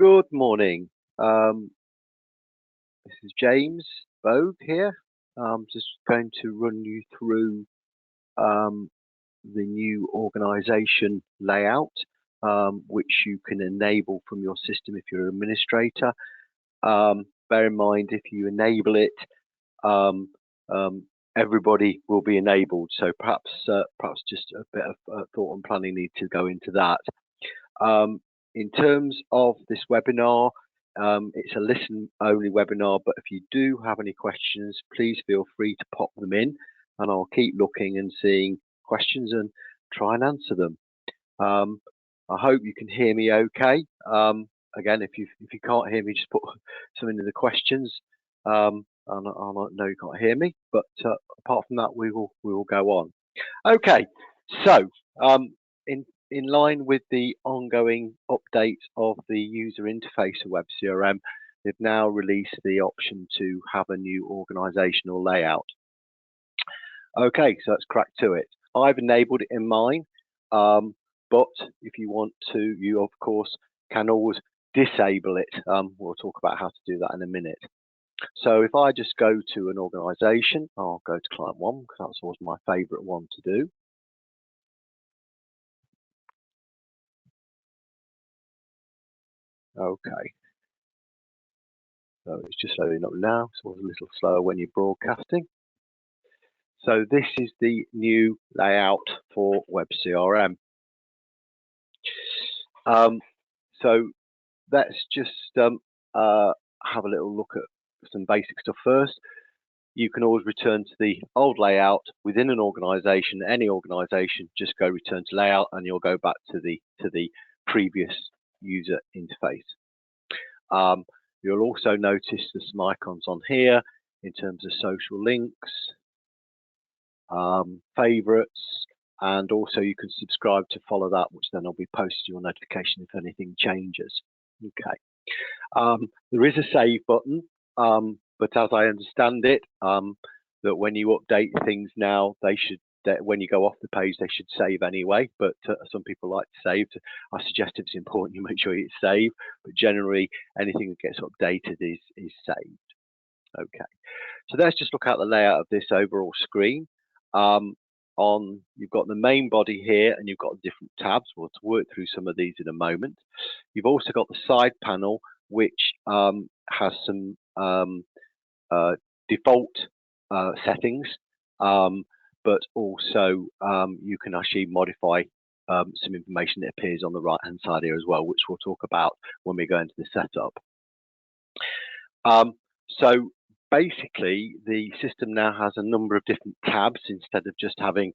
Good morning. This is James Bogue here. I'm just going to run you through the new organization layout, which you can enable from your system if you're an administrator. Bear in mind, if you enable it, everybody will be enabled. So perhaps just a bit of thought and planning need to go into that. In terms of this webinar, it's a listen-only webinar, but if you do have any questions, please feel free to pop them in, and I'll keep looking and seeing questions and try and answer them. I hope you can hear me okay. Again, if you can't hear me, just put something in the questions. I know you can't hear me, but apart from that, we will go on. Okay, so in line with the ongoing update of the user interface of webCRM, they've now released the option to have a new organizational layout. Okay, so let's crack to it. I've enabled it in mine, but if you want to, you of course can always disable it. We'll talk about how to do that in a minute. So if I just go to an organization, I'll go to client 1 because that's always my favorite one to do. Okay, so it's just loading up now. It's always a little slower when you're broadcasting. So this is the new layout for webCRM. So let's just have a little look at some basic stuff first. You can always return to the old layout within an organization, any organization, just go return to layout and you'll go back to the previous user interface. You'll also notice there's some icons on here in terms of social links, favorites, and also you can subscribe to follow that, which then will be posted your notification if anything changes. Okay. There is a save button, but as I understand it, that when you update things now, when you go off the page, they should save anyway, but some people like to save. I suggest if it's important, you make sure it's saved, but generally anything that gets updated is saved. Okay, so let's just look at the layout of this overall screen. You've got the main body here and you've got different tabs. We'll work through some of these in a moment. You've also got the side panel, which has some default settings, but also you can actually modify some information that appears on the right hand side here as well, which we'll talk about when we go into the setup. So basically the system now has a number of different tabs instead of just having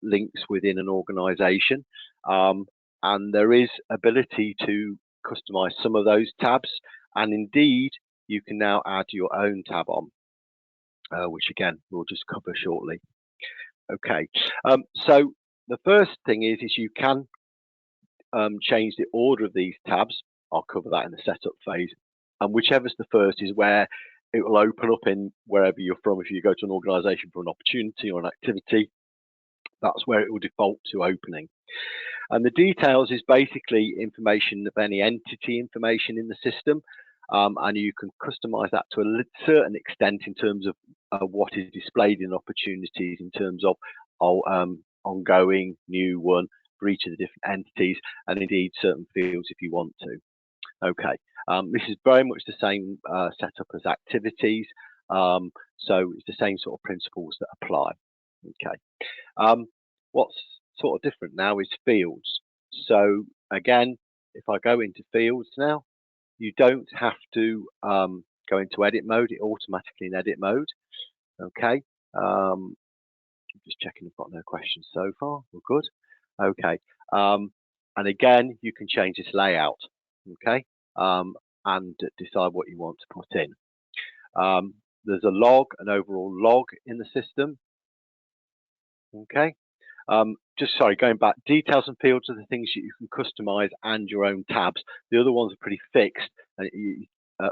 links within an organization, and there is ability to customize some of those tabs, and indeed you can now add your own tab on, which again we'll just cover shortly. Okay, so the first thing is you can change the order of these tabs. I'll cover that in the setup phase, and whichever's the first is where it will open up in wherever you're from. If you go to an organization for an opportunity or an activity, that's where it will default to opening. And the details is basically information of any entity information in the system, and you can customize that to a certain extent in terms of what is displayed in opportunities in terms of ongoing, new one for each of the different entities, and indeed certain fields if you want to. Okay, this is very much the same setup as activities, so it's the same sort of principles that apply. Okay, what's sort of different now is fields. So again, if I go into fields now, you don't have to go into edit mode, it automatically in edit mode. Okay, just checking I've got no questions so far, we're good. Okay, and again, you can change this layout, okay, and decide what you want to put in. There's a log, an overall log in the system. Okay, going back, details and fields are the things that you can customize and your own tabs. The other ones are pretty fixed,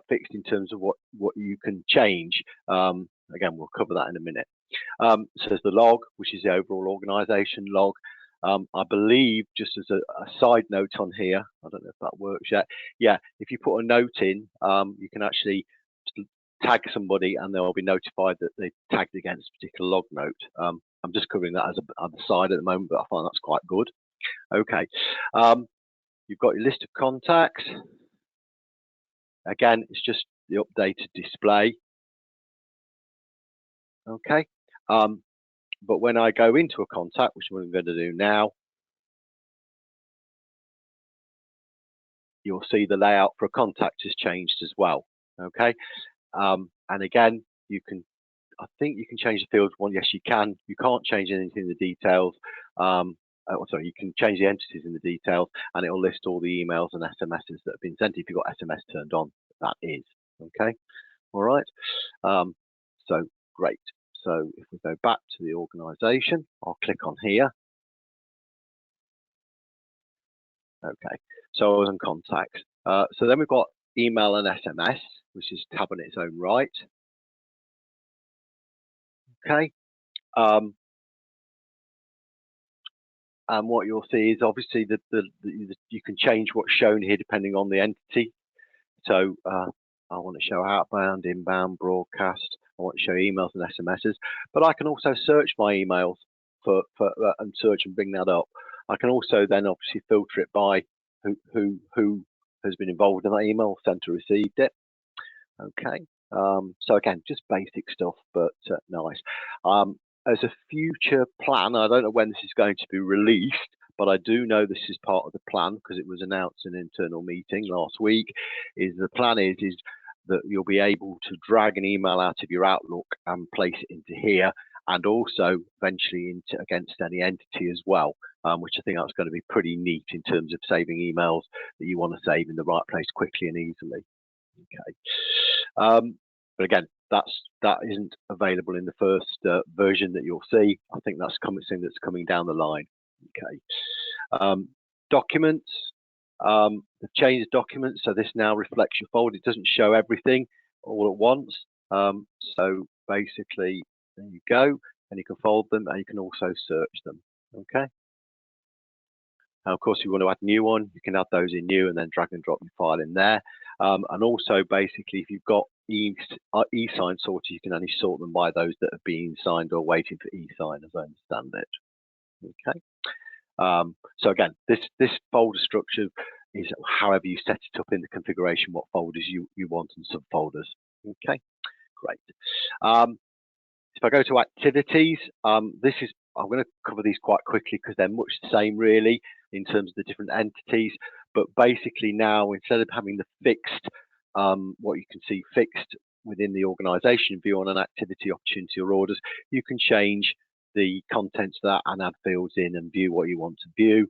fixed in terms of what you can change. Again, we'll cover that in a minute. So there's the log, which is the overall organization log. I believe, just as a side note on here, I don't know if that works yet. Yeah, if you put a note in, you can actually tag somebody and they'll be notified that they tagged against a particular log note. I'm just covering that as an side at the moment, but I find that's quite good. Okay, you've got your list of contacts. Again, it's just the updated display. Okay, but when I go into a contact, which I'm going to do now, you'll see the layout for a contact has changed as well. Okay, and again, I think you can change the fields. Well, yes, you can. You can't change anything in the details. Sorry, you can change the entities in the details, and it'll list all the emails and SMSs that have been sent. If you've got SMS turned on, that is okay. All right. So great. So if we go back to the organisation, I'll click on here. Okay. So I was on contacts. So then we've got email and SMS, which is tab in its own right. Okay. And what you'll see is obviously that you can change what's shown here depending on the entity. So I want to show outbound, inbound, broadcast. I want to show emails and SMSs, but I can also search my emails for and search and bring that up. I can also then obviously filter it by who has been involved in that email, sent or received it. Okay. So again, just basic stuff, but nice. As a future plan, I don't know when this is going to be released, but I do know this is part of the plan because it was announced in an internal meeting last week. The plan is that you'll be able to drag an email out of your Outlook and place it into here, and also eventually into against any entity as well, which I think that's going to be pretty neat in terms of saving emails that you want to save in the right place quickly and easily. Okay. But again, that isn't available in the first version that you'll see. I think that's something that's coming down the line. Okay. Documents. They've changed documents, so this now reflects your folder. It doesn't show everything all at once. So basically, there you go, and you can fold them, and you can also search them. Okay. Now, of course, if you want to add a new one, you can add those in new and then drag and drop your file in there. And also, basically, if you've got e-sign sorted, you can only sort them by those that have been signed or waiting for e-sign, as I understand it. Okay. So again, this folder structure is however you set it up in the configuration, what folders you want and subfolders. Okay, great. If I go to activities, I'm going to cover these quite quickly because they're much the same really in terms of the different entities. But basically now, instead of having the fixed, what you can see fixed within the organization view on an activity, opportunity or orders, you can change the contents of that and add fields in and view what you want to view.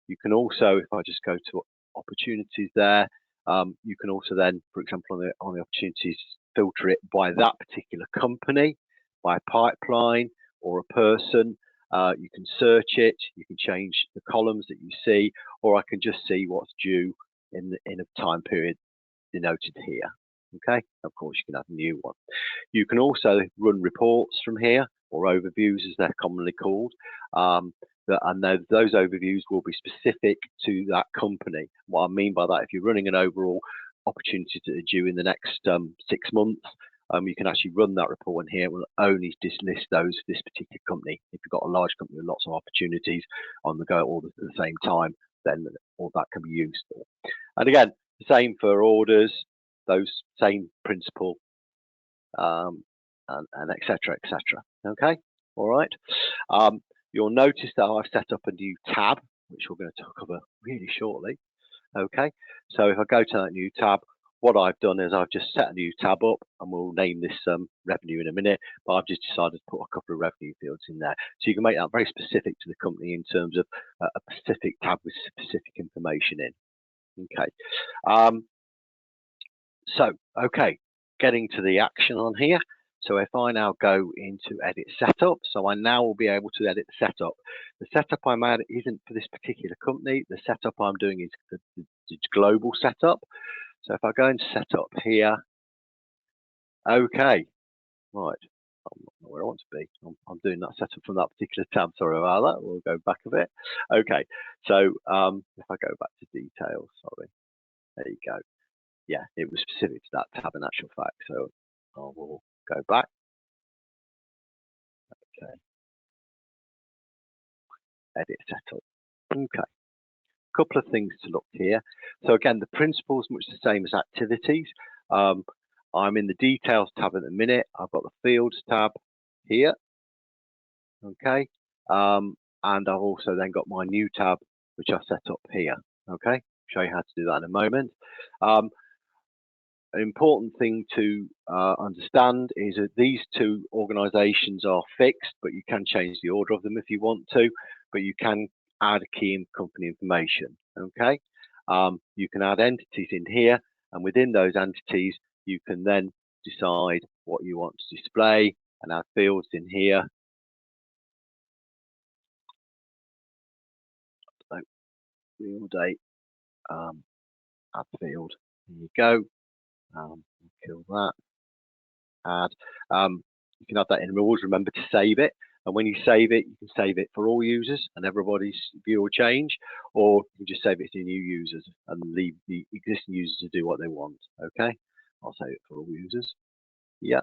You can also, if I just go to opportunities there, you can also then, for example, on the opportunities, filter it by that particular company, by a pipeline or a person. You can search it, you can change the columns that you see, or I can just see what's due in a time period denoted here. Okay, of course you can have a new one. You can also run reports from here, or overviews as they're commonly called. And those overviews will be specific to that company. What I mean by that, if you're running an overall opportunity that are due in the next 6 months, you can actually run that report, and here will only list those for this particular company. If you've got a large company with lots of opportunities on the go all at the same time, then all that can be useful. And again, the same for orders, those same principle, and et cetera, et cetera. Okay, all right. You'll notice that I've set up a new tab, which we're going to cover really shortly. Okay, so if I go to that new tab, what I've done is I've just set a new tab up, and we'll name this revenue in a minute, but I've just decided to put a couple of revenue fields in there. So you can make that very specific to the company in terms of a specific tab with specific information in. Okay. Okay, getting to the action on here. So if I now go into edit setup, so I now will be able to edit the setup. The setup I'm at isn't for this particular company. The setup I'm doing is the global setup. So if I go into setup here, okay, right, I'm not where I want to be. I'm doing that setup from that particular tab. Sorry about that. We'll go back a bit. Okay, so if I go back to details, sorry, there you go. Yeah, it was specific to that tab in actual fact. So I will go back. Okay, edit setup. Okay, couple of things to look here. So again, the principle is much the same as activities. I'm in the details tab at the minute. I've got the fields tab here. Okay, and I've also then got my new tab, which I set up here. Okay, show you how to do that in a moment. An important thing to understand is that these two organizations are fixed, but you can change the order of them if you want to, but you can add key and company information. Okay, you can add entities in here, and within those entities, you can then decide what you want to display and add fields in here. So, real date, add field. There you go. Kill that. Add. You can add that in rules. Remember to save it. And when you save it, you can save it for all users and everybody's view will change, or you can just save it to new users and leave the existing users to do what they want. Okay, I'll save it for all users. Yeah,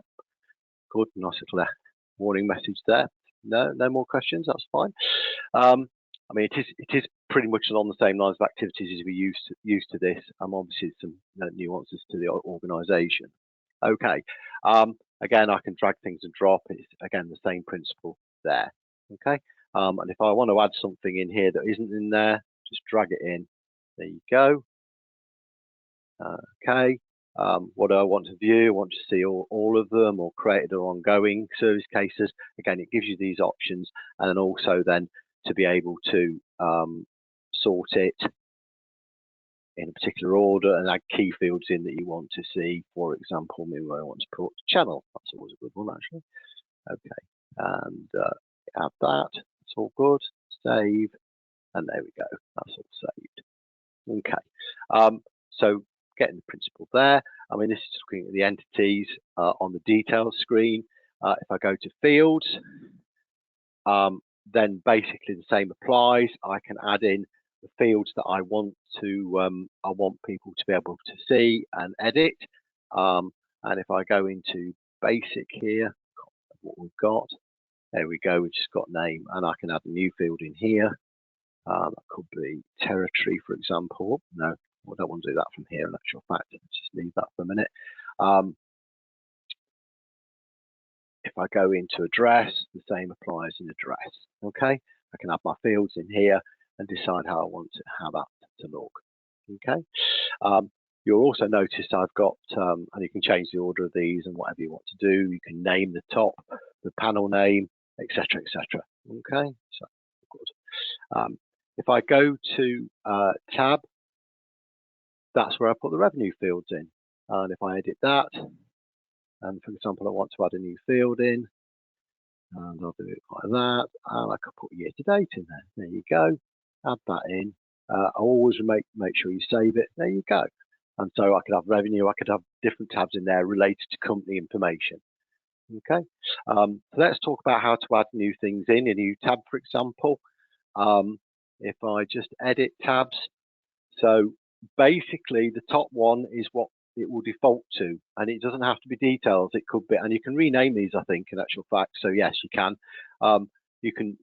good. Nice little warning message there. No more questions. That's fine. I mean, it is pretty much along the same lines of activities as we used to this. Obviously some nuances to the organisation. Okay. Again, I can drag things and drop. It's again the same principle there. Okay. And if I want to add something in here that isn't in there, just drag it in. There you go. Okay. What do I want to view? I want to see all of them, or created or ongoing service cases. Again, it gives you these options, and then also then to be able to sort it in a particular order and add key fields in that you want to see. For example, maybe I want to put channel. That's always a good one, actually. Okay, and add that. It's all good. Save, and there we go. That's all saved. Okay. So getting the principle there. I mean, this is looking at the entities on the details screen. If I go to fields, then basically the same applies. I can add in the fields that I want people to be able to see and edit. And if I go into basic here, what we've got, there we go. We've just got name, and I can add a new field in here. That could be territory, for example. No, I don't want to do that from here. In actual fact, let's just leave that for a minute. If I go into address, the same applies in address. Okay, I can add my fields in here and decide how I want that to look. Okay, you'll also notice I've got, and you can change the order of these and whatever you want to do. You can name the top, the panel name, etc., etc. Okay, so good. If I go to tab, that's where I put the revenue fields in. And if I edit that, and for example, I want to add a new field in, and I'll do it like that, and I can put year to date in there. There you go. Add that in. I always make sure you save it. There you go. And so I could have revenue. I could have different tabs in there related to company information. Okay. So let's talk about how to add new things in a new tab, for example. If I just edit tabs, so basically the top one is what it will default to, and it doesn't have to be details. It could be, and you can rename these, I think, in actual fact. So yes, you can. You can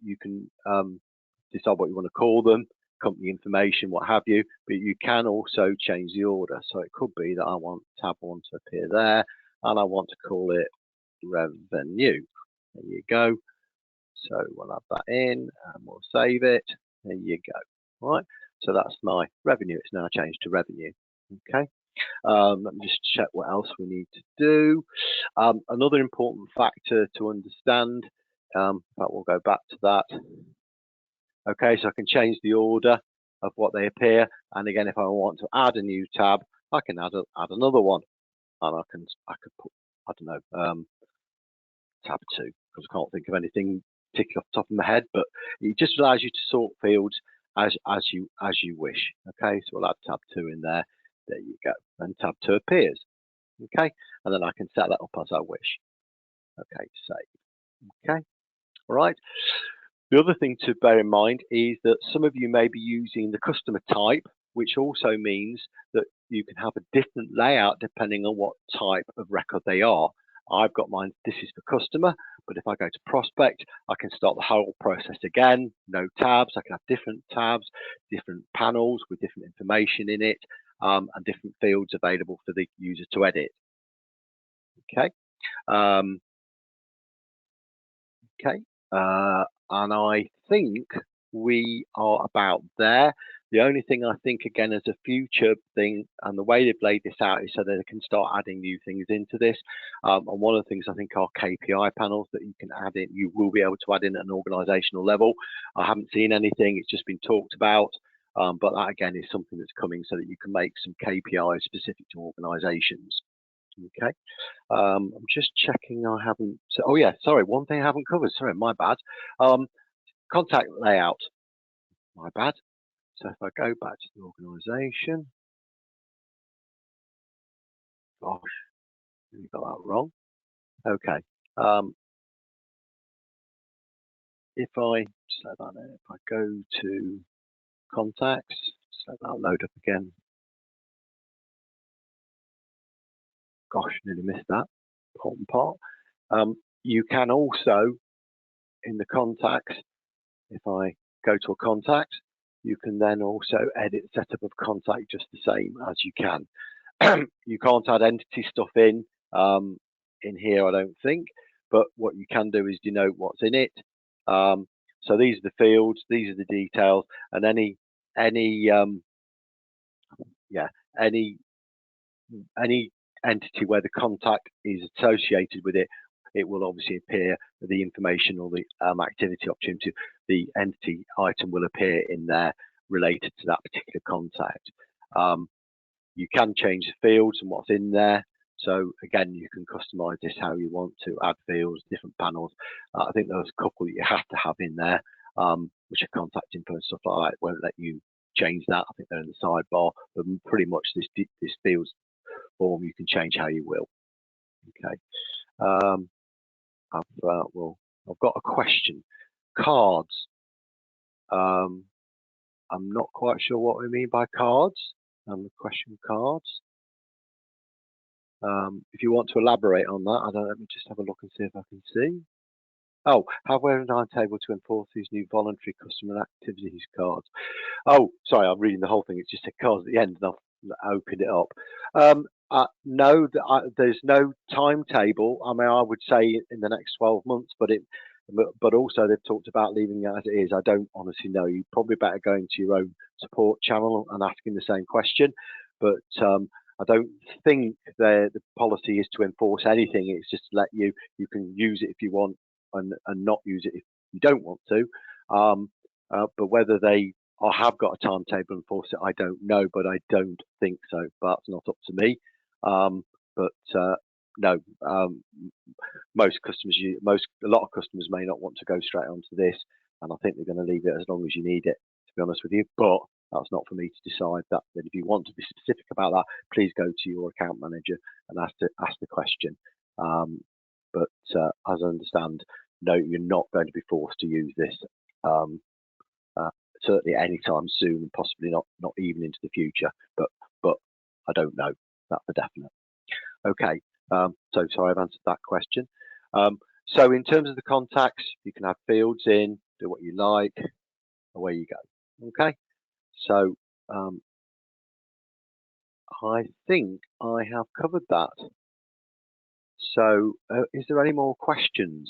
decide what you want to call them, company information, what have you. But you can also change the order. So it could be that I want tab 1 to appear there, and I want to call it revenue. There you go. So we'll add that in, and we'll save it. There you go. All right. So that's my revenue. It's now changed to revenue. Okay. Let me just check what else we need to do. Another important factor to understand, but we'll go back to that. Okay, so I can change the order of what they appear. And again, if I want to add a new tab, I can add another one. And I could put, I don't know, tab 2, because I can't think of anything particular off the top of my head, but it just allows you to sort fields as you wish. Okay, so we'll add tab 2 in there. There you go, and tab 2 appears. Okay, and then I can set that up as I wish. Okay, save. Okay, all right. The other thing to bear in mind is that some of you may be using the customer type, which also means that you can have a different layout depending on what type of record they are. I've got mine, this is for customer, but if I go to prospect, I can start the whole process again, no tabs, I can have different tabs, different panels with different information in it, and different fields available for the user to edit. Okay. Um, Okay. And I think we are about there. The only thing I think, again, as a future thing, and the way they've laid this out is so that they can start adding new things into this. And one of the things I think are KPI panels that you can add in, you will be able to add in at an organizational level. I haven't seen anything, it's just been talked about. But that, again, is something that's coming so that you can make some KPIs specific to organizations. Okay. I'm just checking I haven't. Oh yeah, sorry. One thing I haven't covered. Sorry, my bad. Um, contact layout. My bad. So if I go back to the organisation, gosh, we got that wrong. Okay. If I just let that in, if I go to contacts, just let that load up again. Gosh, nearly missed that important part. You can also in the contacts, if I go to a contact, you can then also edit setup of contact just the same as you can. You can't add entity stuff in here, I don't think, but what you can do is denote what's in it. So these are the fields, these are the details, and any yeah any any entity where the contact is associated with it, it will obviously appear the information or the activity opportunity, the entity item will appear in there related to that particular contact. You can change the fields and what's in there. So again, you can customize this how you want to, add fields, different panels. I think there's a couple that you have to have in there, which are contact info and stuff like that. It won't let you change that. I think they're in the sidebar, but pretty much this fields form you can change how you will. Okay. Um, I've got a question. Cards. I'm not quite sure what we mean by cards. The question cards. If you want to elaborate on that, let me just have a look and see if I can see. Oh, have we a timetable to enforce these new voluntary customer activities cards? Oh, sorry, I'm reading the whole thing. It's just a cards at the end, and I've opened it up. No, there's no timetable. I mean, I would say in the next 12 months, but also they've talked about leaving it as it is. I don't honestly know. You probably better go into your own support channel and asking the same question. But I don't think the policy is to enforce anything. It's just to let you can use it if you want and not use it if you don't want to. But whether they have got a timetable and enforce it, I don't know, but I don't think so. But that's not up to me. No, a lot of customers may not want to go straight onto this, and I think they're going to leave it as long as you need it. To be honest with you, but that's not for me to decide. That if you want to be specific about that, please go to your account manager and ask the question. But as I understand, no, you're not going to be forced to use this. Certainly anytime soon, and possibly not even into the future. But I don't know that for definite. Okay. So sorry, I've answered that question. So in terms of the contacts, you can have fields in, do what you like, away you go. Okay. So I think I have covered that. So is there any more questions?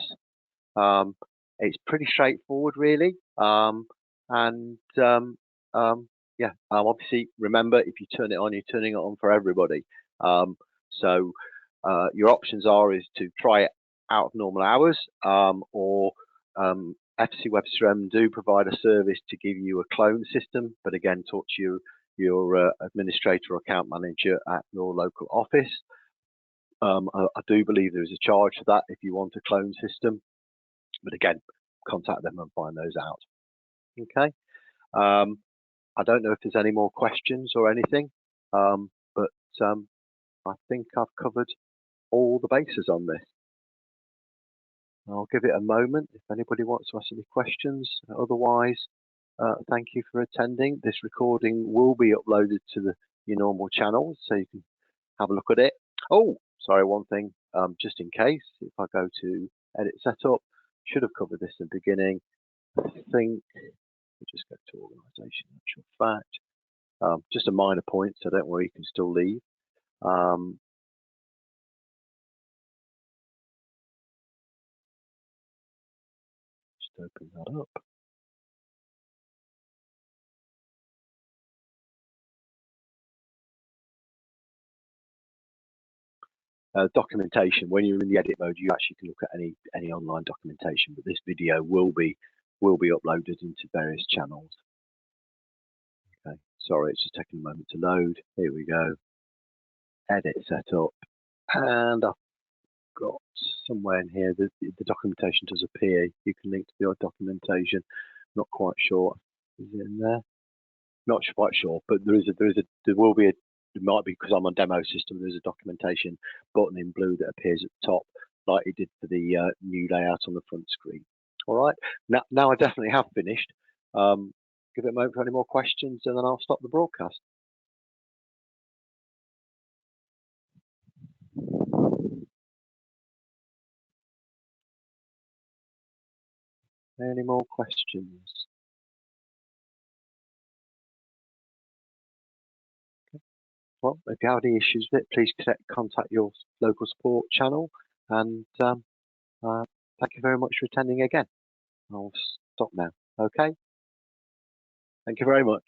It's pretty straightforward, really. Yeah, obviously, remember, if you turn it on, you're turning it on for everybody. So your options is to try it out of normal hours, or FC webCRM do provide a service to give you a clone system, but again, talk to your administrator or account manager at your local office. I do believe there is a charge for that if you want a clone system, but again, contact them and find those out. Okay. I don't know if there's any more questions or anything, but I think I've covered all the bases on this. I'll give it a moment if anybody wants to ask any questions. Otherwise, thank you for attending. This recording will be uploaded to your normal channels, so you can have a look at it. Oh, sorry, one thing, just in case, if I go to Edit Setup, should have covered this in the beginning. I think we just go to Organisation, actual fact. Just a minor point, so don't worry, you can still leave. Just open that up. Documentation. When you're in the edit mode, you actually can look at any online documentation, but this video will be uploaded into various channels. Okay, sorry, it's just taking a moment to load. Here we go. Edit setup, and I've got somewhere in here that the documentation does appear. You can link to the documentation. Not quite sure. Is it in there? Not quite sure, but there will be a. It might be because I'm on demo system. There's a documentation button in blue that appears at the top, like it did for the new layout on the front screen. All right. Now I definitely have finished. Give it a moment for any more questions, and then I'll stop the broadcast. Any more questions? Well, if you have any issues with it, please contact your local support channel. And thank you very much for attending again. I'll stop now. Okay. Thank you very much.